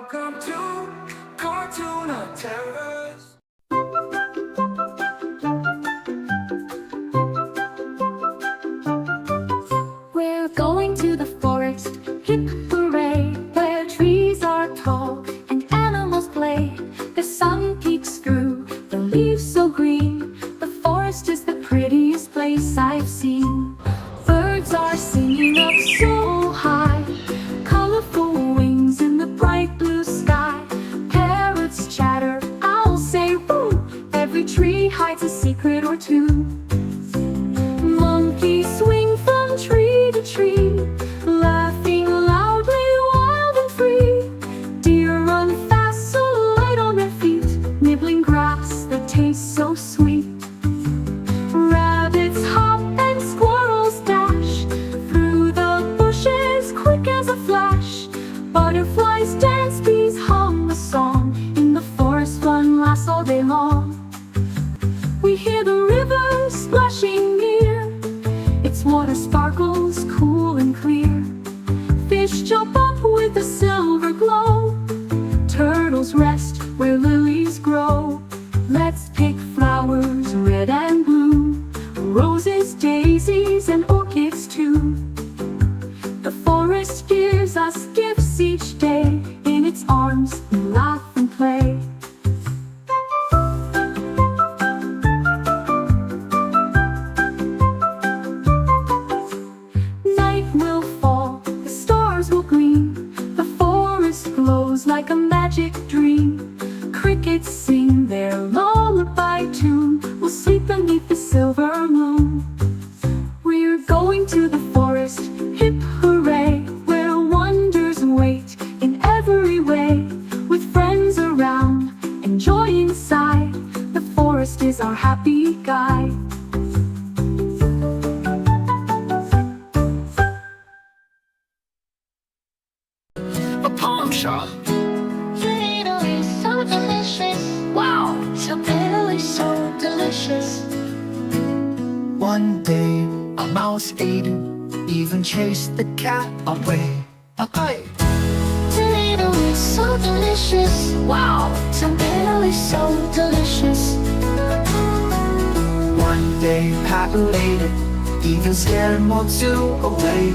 Welcome to Cartoon Terrors. We're going to the forest, hip hooray, where trees are tall and animals play. The sun peeks through the leaves so green. The forest is the prettiest place I've seen. Birds are singing up so high, colorful wings in the bright blue sky. Parrots chatter, owls say woo. Every tree hides a secret or two. Monkeys swing from tree to tree, laughing loudly, wild and free. Deer run fast, so light on their feet, nibbling grass that tastes so sweet. Rabbits hop and squirrels dash through the bushes, quick as a flash. Butterflies dance, bees hum a song. In the forest, fun lasts all day long. We hear the river splashing near. Its water sparkles cool and clear. Fish jump up with a silver glow. Turtles rest where lilies grow. Let's pick flowers red and blue, roses, daisies, and orchids too. The forest gives us gifts each day. In its arms we laugh and play. Night will fall, the stars will gleam. The forest glows like a magic dream. Crickets sing their lullaby tune. We'll sleep beneath the silver moon. We're going to the forest, hip hooray, where wonders wait in every way. With friends around and joy inside, the forest is our happy guide. A palm shop. Tomato is so delicious. Wow, tomato is so delicious. One day, a mouse ate it, even chased the cat away. Bye-bye. Tomato is so delicious. Wow, tomato is so delicious. One day, Pat ate it, even scared Motu away.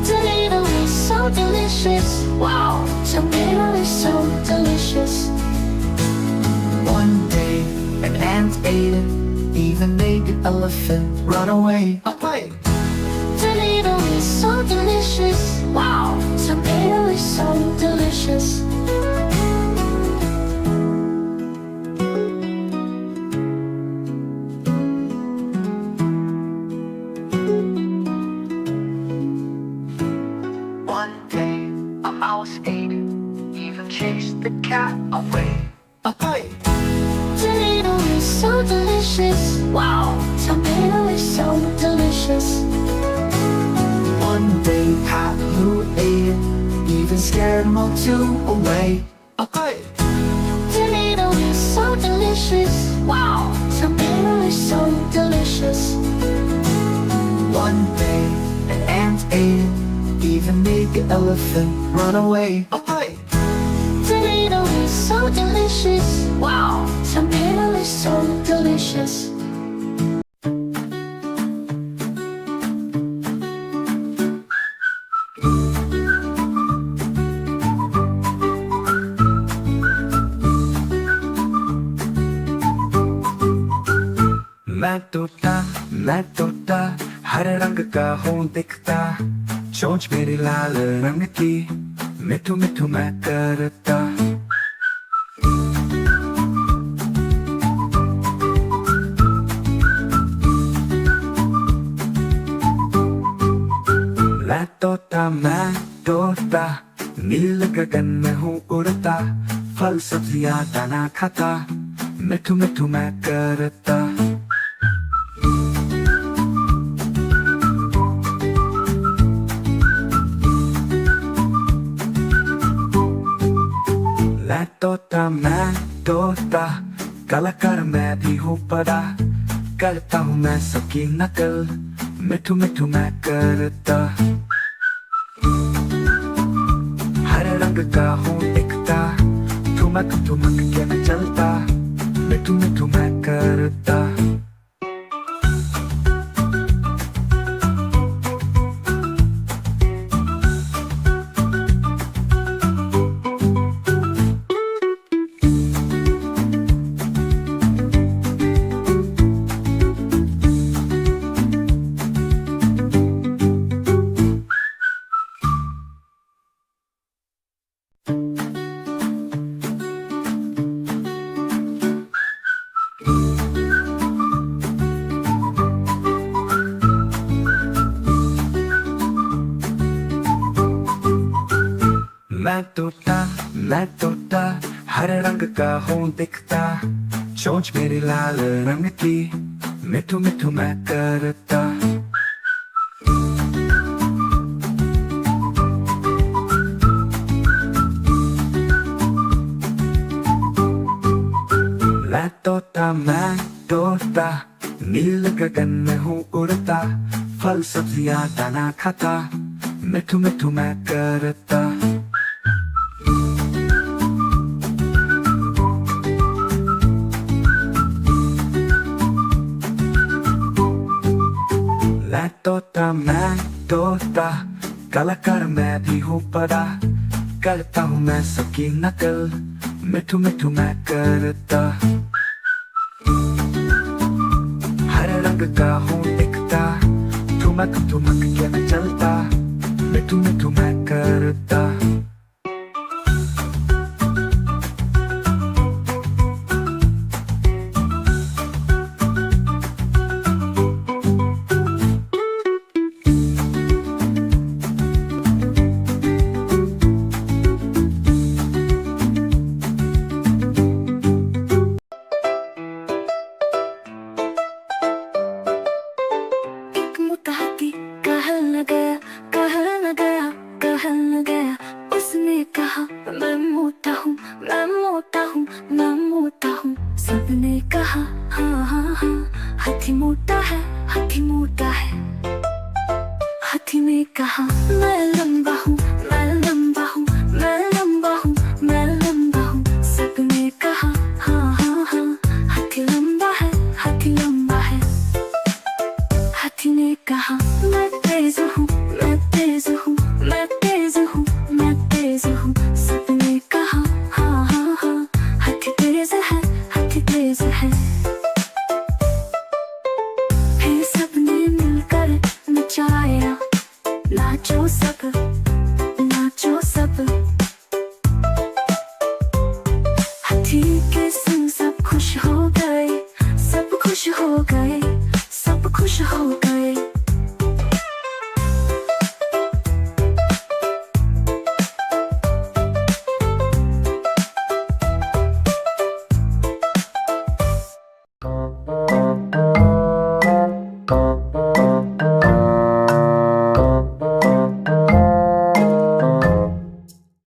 Tomato is so delicious. Wow, tomato is so delicious. One day, an ant ate it, even made the elephant run away. Bye-bye. Tomato is so delicious. Wow, tomato is so delicious. One day, a mouse ate it, even chased the cat away. Bye-bye. Tomato is so delicious. Wow, tomato is so delicious. One day, Pat who ate it, even scared Motu away. Bye-bye. Tomato is so delicious. Wow, tomato is so delicious. One day, an ant ate it, even made the elephant run away. Bye-bye. Tomato is so delicious. Wow, tomato is so delicious. मैं तोता हर रंग का हूँ दिखता। चोंच मेरी लाल रंग की, मिठू मिठू मैं करता। मैं तोता नील गगन में हूँ उड़ता। फल सब्जियाँ दाना खाता, मिठू मिठू मैं करता। मैं तोता कलाकार मैं भी हूँ बड़ा। करता हूँ मैं सबकी नकल, मिठू मिठू मैं करता। हर रंग रंग का हूँ दिखता, ठुमक ठुमक के मैं चलता, मिठू मिठू मैं करता। मैं तोता हर रंग का हूँ दिखता, चोंच मेरी लाल रंग की, मिठू मिठू मैं करता। मैं तोता नील गगन में हूँ उड़ता, फल सब्जियाँ दाना खाता, मिठू मिठू मैं करता। मैं तोता कलाकार मैं भी हूँ बड़ा, करता हूँ मैं सबकी नकल, मिठू मिठू मैं करता। हर रंग का हूँ दिखता, ठुमक ठुमक के मैं चलता, मिठू मिठू मैं करता। उसने कहा मैं मोटा हूँ, मैं मोटा हूँ, मैं मोटा हूँ। सबने कहा हाँ हाँ हाँ, हाथी मोटा है, हाथी मोटा है। हाथी ने कहा मैं लंबा हूँ, मैं लंबा हूँ, मैं लंबा हूँ, मैं लंबा हूँ। सबने कहा हाँ हाँ हाँ, हाथी लंबा है, हाथी लंबा है। हाथी ने कहा मैं तेज हूँ, मैं तेज हूँ, मैं तेज हूँ, मैं तेज हूँ। सबने कहा हाँ हाँ हाँ, हाथी तेज है, हाथी तेज है। फिर सबने मिलकर नचाया, नाचो सब।